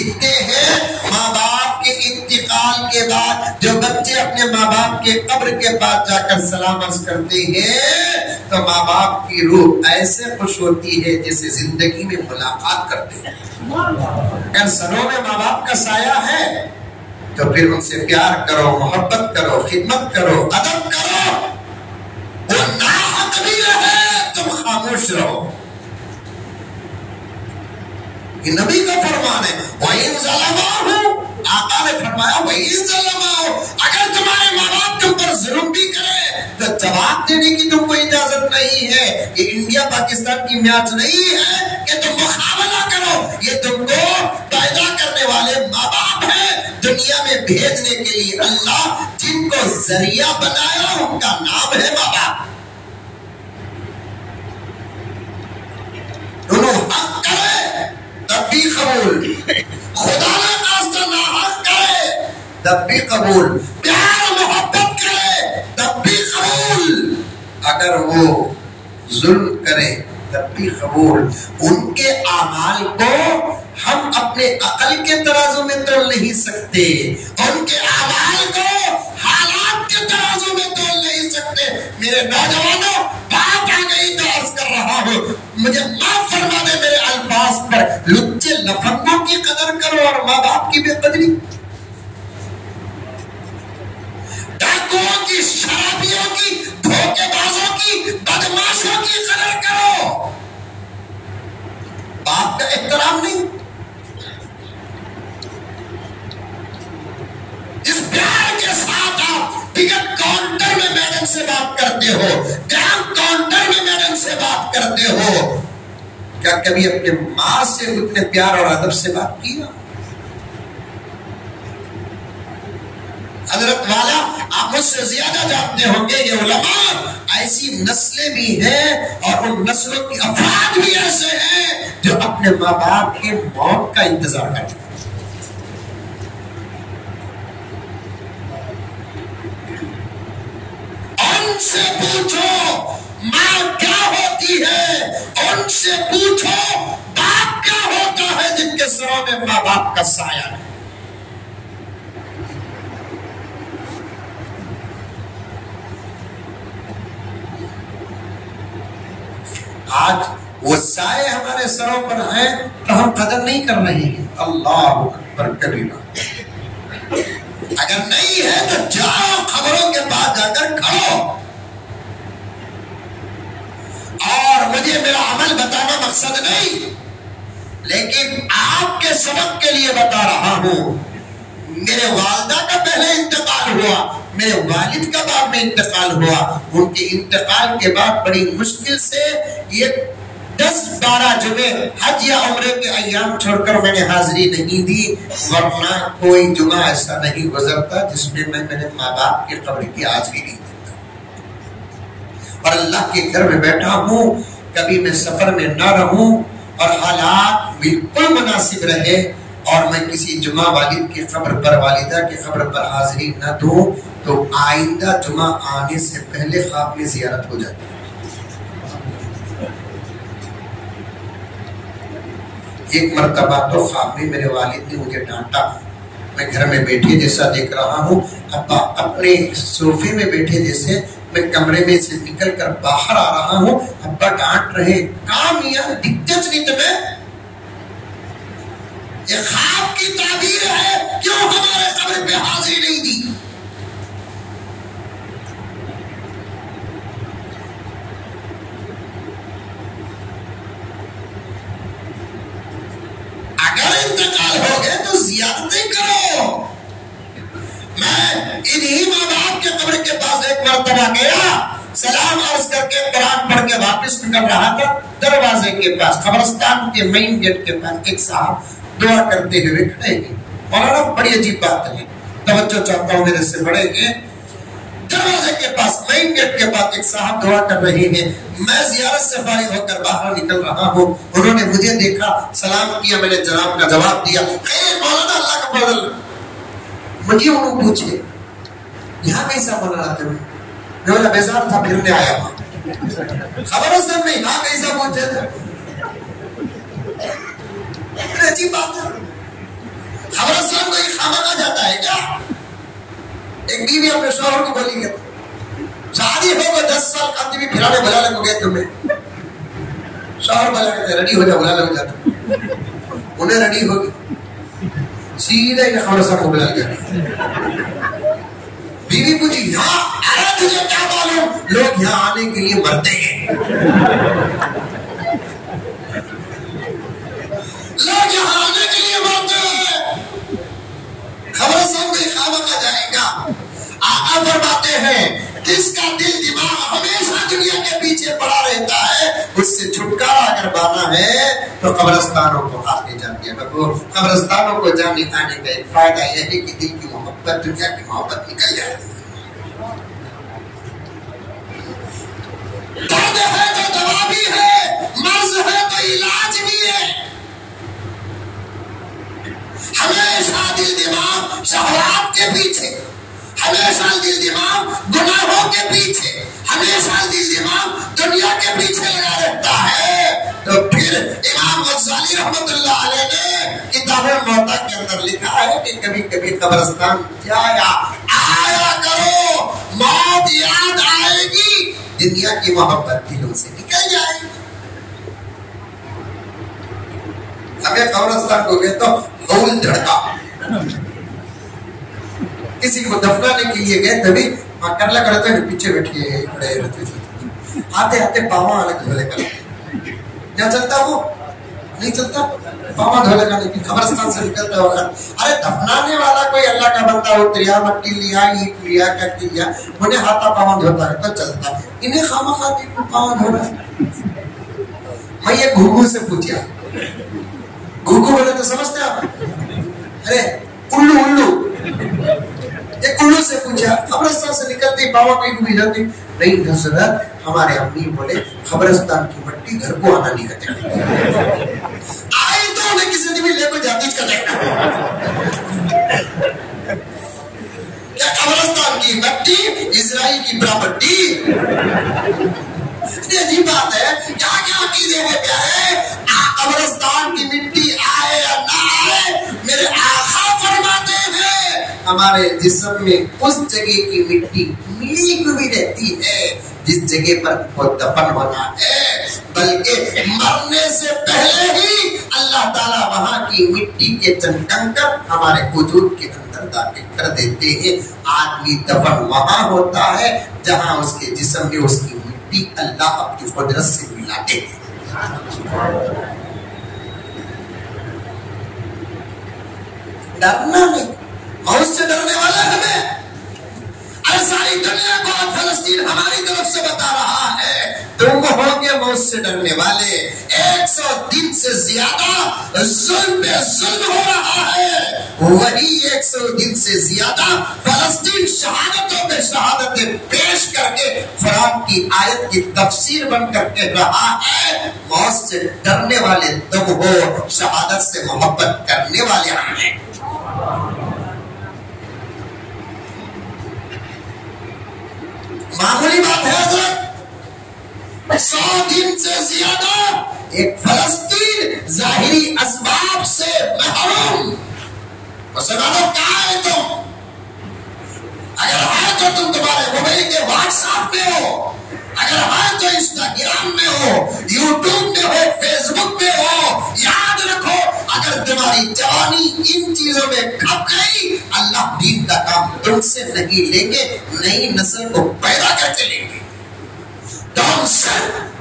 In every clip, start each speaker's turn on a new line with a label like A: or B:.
A: لکھتے ہیں ماں باپ کے انتقال کے بعد جو بچے اپنے ماں باپ کے قبر کے پاس جا کر سلام عرض کرتے ہیں تو ماں باپ کی روح ایسے خوش ہوتی ہے جیسے زندگی میں ملاقات کرتے ہیں. اگر سروں میں ماں باپ کا سایہ ہے تو پھر ان سے پیار کرو، محبت کرو، خدمت کرو، ادب کرو. وہ ناحق بھی رہے تم خاموش رہو. یہ نبی کا فرمان ہے. وَإِن ظَلَمَاهُ، آقا نے فرمایا وَإِن ظَلَمَاهُ، اگر تمہارے ماں باپ تم پر ظلم بھی کرے تو جواب دینے کی تم کو اجازت نہیں ہے. یہ انڈیا پاکستان کی میچ نہیں ہے کہ تم مقابلہ کرو. یہ تم کو پیدا کرنے والے ماں باپ ہیں، دنیا میں بھیجنے کے لیے اللہ جن کو ذریعہ بنایا ان کا نام ہے ماں باپ. دونوں حق کرے تب بھی قبول، خدا نے واسطہ نہ حق کرے تب بھی قبول، پیار محبت کرے تب بھی قبول، اگر وہ ظلم کرے تب بھی قبول. ان کے اعمال کو ہم اپنے عقل کے ترازو میں تول نہیں سکتے، ان کے اعمال کو حالات کے ترازو میں تول نہیں سکتے. میرے نوجوانوں بات آ گئی تو عرض کر رہا ہوں، مجھے معاف فرما دے میرے الفاظ پر. لچے لفندوں کی قدر کرو اور ماں باپ کی بے قدری، ڈاکوؤں کی، شرابیوں کی، دھوکے بازوں کی، بدماشوں کی قدر کرو. باپ کا احترام نہیں. جس پیار کے ساتھ آپ ٹکٹ کاؤنٹر میں میڈم سے بات کرتے ہو، بینک کاؤنٹر میں میڈم سے بات کرتے ہو، کیا کبھی اپنے ماں سے اتنے پیار اور ادب سے بات کیا؟ حضرت والا آپ مجھ سے زیادہ جانتے ہوں گے، یہ علماء ایسی نسلیں بھی ہیں اور ان نسلوں کی افراد بھی ایسے ہیں جو اپنے ماں باپ کی موت کا انتظار کرتے ہیں. ان سے پوچھو ماں کیا ہوتی ہے، ان سے پوچھو باپ کیا ہوتا ہے جن کے سروں میں ماں باپ کا سایہ ہے. آج وہ سائے ہمارے سروں پر ہیں تو ہم قدر نہیں کر رہے ہیں. اللہ اکبر کبیرہ. اگر نہیں ہے تو جاؤ خبروں کے بعد جا کر کھڑو. اور مجھے میرا عمل بتانا مقصد نہیں، لیکن آپ کے سبق کے لیے بتا رہا ہوں. میرے والدہ کا پہلے انتقال ہوا، میرے والد کا بعد میں انتقال ہوا. ان کے انتقال کے بعد بڑی مشکل سے یہ 10-12 جمعے حج یا عمرے کے ایام چھوڑ کر میں نے حاضری نہیں دی، ورنہ کوئی جمعہ ایسا نہیں گزرتا جس میں میں نے ماں باپ کی قبر کی حاضری نہیں دیتا. اور اللہ کے گھر میں بیٹھا ہوں، کبھی میں سفر میں نہ رہوں اور حالات بالکل مناسب رہے اور میں کسی جمعہ والد کی قبر پر، والدہ کی قبر پر حاضری نہ دوں تو آئندہ جمعہ آنے سے پہلے خواب میں زیارت ہو جاتی ہے. ایک مرتبہ تو خواب میں میرے والد نے مجھے ڈانٹا. میں گھر میں بیٹھے جیسا دیکھ رہا ہوں، ابا اپنے صوفے میں بیٹھے جیسے، میں کمرے میں سے نکل کر باہر آ رہا ہوں، ابا ڈانٹ رہے، کہاں میاں دقت نہیں تمہیں؟ یہ خواب کی تعبیر ہے، کیوں ہمارے قبر پہ حاضری نہیں دی؟ اگر انتقال ہو گئے تو زیارتیں کرو. میں انہی ماں باپ کے قبر کے پاس ایک مرتبہ گیا، سلام عرض کر کے قرآن پڑھ کے واپس نکل رہا تھا. دروازے کے پاس، قبرستان کے مین گیٹ کے پاس ایک صاحب دعا کرتے ہوئے کھڑے ہیں. مولانا بڑی عجیب بات ہے، توجہ چاہتا ہوں میرے سے بڑے ہیں. دروازے کے پاس، مین گیٹ کے پاس ایک صاحب دعا کر رہے ہیں. میں زیارت سے فارغ ہو کر باہر نکل رہا ہوں. انہوں نے مجھے دیکھا، سلام کیا، میں نے جناب کا جواب دیا. مولانا اللہ کا فضل. مجھے انہوں پوچھے یہاں کیسا مولانا تمہیں؟ میں بولا بیزار تھا، پھرنے آیا وہاں. خبر ہے سب میں یہاں کیسا پہنچے تھے؟ عجیب بات ہے. जाता है क्या? एक बीवी अपने शौहर को बोली गया शादी हो गए 10 साल का भी फिराने बुला लगोगे तुम्हें। शौहर बोला कहते रेडी हो जा, बुला लग जाता। उन्हें रेडी हो गई, सीधे खबरस्तान को बुला गया। बीवी पूछी यहाँ अरे तुझे क्या मालूम, लोग यहाँ आने के लिए मरते हैं, लोग यहाँ आने के लिए मरते हैं, खबरस्तान में खामखा जाएगा। आका फरमाते हैं जिसका दिल दिमाग हमेशा दुनिया के पीछे पड़ा रहता है, उससे छुटकारा अगर पाना है तो कब्रिस्तानों को आगे जाके रखो। कब्रिस्तानों को जाने आने का एक फायदा यह है कि दिल की मोहब्बत, दुनिया की मोहब्बत निकल जाए। दर्द है तो दवा भी है, मर्ज है तो इलाज भी है। हमेशा दिल दिमाग शहवात के पीछे, हमेशा दिल दिमाग गुनाहों के पीछे, हमेशा दिल दिमाग दुनिया के पीछे लगा रहता है। तो फिर इमाम गज़ाली रहमतुल्लाह अलैह ने किताबुल मौता के अंदर लिखा है कि कभी कभी कब्रिस्तान जाया आया करो, मौत याद आएगी, दुनिया की मोहब्बत दिलों से निकल जाएगी। अगर कब्रिस्तान को गए तो हौल झड़का, किसी को दफनाने के लिए गए तभी करला करते पीछे बैठिए खड़े रहते थे, आते आते पावा अलग धोले का क्या चलता, वो नहीं चलता, पावा धोले का नहीं, कब्रिस्तान से निकलता होगा। अरे दफनाने वाला कोई अल्लाह का बंदा हो, त्रिया मट्टी लिया, ईट लिया, क्या किया, उन्हें हाथा पावा धोता है तो चलता, इन्हें खामखाती को पावा धो रहा है। मैं ये घुघू से पूछा, घुघू बोले तो समझते आप, अरे उल्लू उल्लू, एक उल्लू से पूछा कब्रिस्तान से निकलती बाबा कहीं को भी जाती नहीं हजरत, हमारे अम्मी बोले कब्रिस्तान की मट्टी घर को आना नहीं करते, आई तो उन्हें किसी ने भी लेकर जाती कर देखना। क्या कब्रिस्तान की मट्टी इजराइल की प्रॉपर्टी? अजीब बात है, क्या क्या अकीदे हैं प्यारे। कब्रिस्तान की मिट्टी आए या ना आए, मेरे आका फरमाते हैं हमारे जिस्म में उस जगह की मिट्टी मिली हुई रहती है जिस जगह पर वो दफन होना है, बल्कि मरने से पहले ही अल्लाह ताला वहां की मिट्टी के चंद कंकर हमारे वजूद के अंदर दाखिल कर देते हैं। आदमी दफन वहां होता है जहां उसके जिस्म में उसकी मिट्टी अल्लाह अपनी कुदरत से मिलाते हैं। डरना नहीं, मौत से डरने वाला हमें। अरे सारी दुनिया को अब फलस्तीन हमारी तरफ से बता रहा है तुम होंगे मौत से डरने वाले। 100 दिन से ज्यादा जुल्म पे जुल्म हो रहा है, वही 100 दिन से ज्यादा फलस्तीन शहादतों पे शहादतें पेश करके कुरान की आयत की तफसीर बनकर कह रहा है मौत से डरने वाले तुम हो, शहादत से मोहब्बत करने वाले हम हैं। मामूली बात है हज़रत, 100 दिन से ज्यादा एक फलस्तीन जाहिरी असबाब से महरूम। मुसलमानों कहाँ है तुम? अगर है तो तुम तुम्हारे मोबाइल के व्हाट्सएप में हो, अगर है तो इंस्टाग्राम में हो, यूट्यूब में हो, फेसबुक में हो। याद रखो अगर तुम्हारी जवानी इन चीजों में खप गई, अल्लाह दीन का काम तुमसे नहीं लेंगे, नई नस्ल को पैदा करके लेंगे।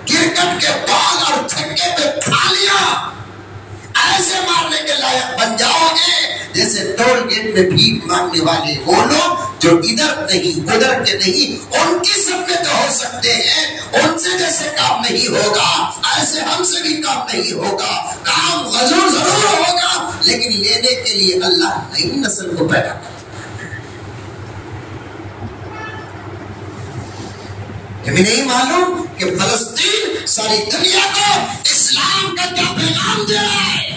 A: क्रिकेट के बॉल और छक्के पे खा लिया, ऐसे मारने के लायक बन जाओगे जैसे टोल गेट में भीख मांगने वाले वो लोग जो इधर नहीं उधर के नहीं, उनकी सब में तो हो सकते हैं, उनसे जैसे काम नहीं होगा ऐसे हमसे भी काम नहीं होगा। काम गजूर जरूर होगा, लेकिन लेने के लिए अल्लाह नई नस्ल को पैदा कर। हमें नहीं मालूम कि फलस्तीन सारी दुनिया को इस्लाम का क्या पैगाम दे रहा है।